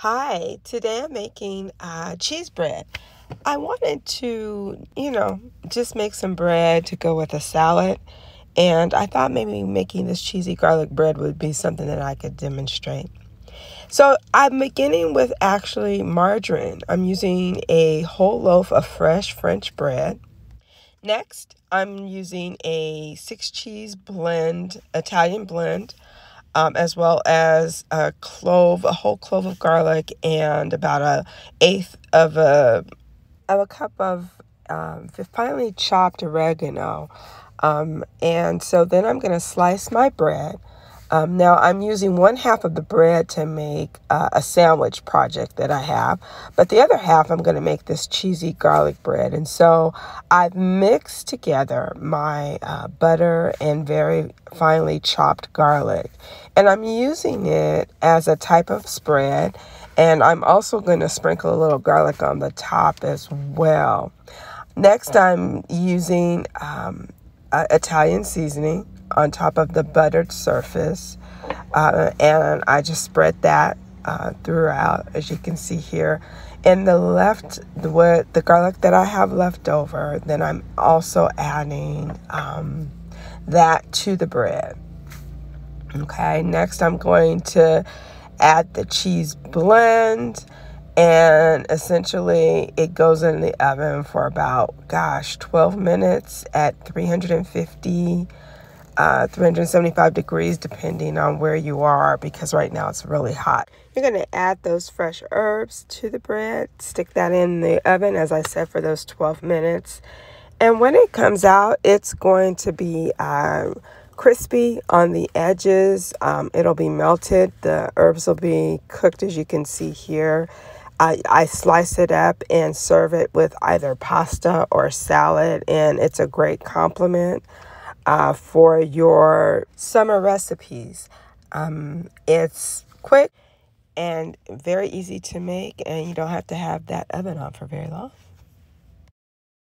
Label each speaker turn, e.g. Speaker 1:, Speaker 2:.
Speaker 1: Hi, today I'm making cheese bread. I wanted to, just make some bread to go with a salad, and I thought maybe making this cheesy garlic bread would be something that I could demonstrate. So I'm beginning with actually margarine. I'm using a whole loaf of fresh French bread. Next, I'm using a 6 cheese blend, Italian blend, as well as a whole clove of garlic, and about a eighth of a cup of finely chopped oregano. And so then I'm going to slice my bread. Now I'm using one half of the bread to make a sandwich project that I have, but the other half I'm going to make this cheesy garlic bread. And so I've mixed together my butter and very finely chopped garlic, and I'm using it as a type of spread. And I'm also going to sprinkle a little garlic on the top as well. Next, I'm using Italian seasoning on top of the buttered surface, and I just spread that throughout, as you can see here. And the garlic that I have left over, then I'm also adding that to the bread. Okay, next I'm going to add the cheese blend, and essentially it goes in the oven for about 12 minutes at 375 degrees, depending on where you are, because right now it's really hot. You're going to add those fresh herbs to the bread, stick that in the oven, as I said, for those 12 minutes. And when it comes out, it's going to be crispy on the edges. It'll be melted. The herbs will be cooked, as you can see here. I slice it up and serve it with either pasta or salad, and it's a great complement for your summer recipes. It's quick and very easy to make, and you don't have to have that oven on for very long.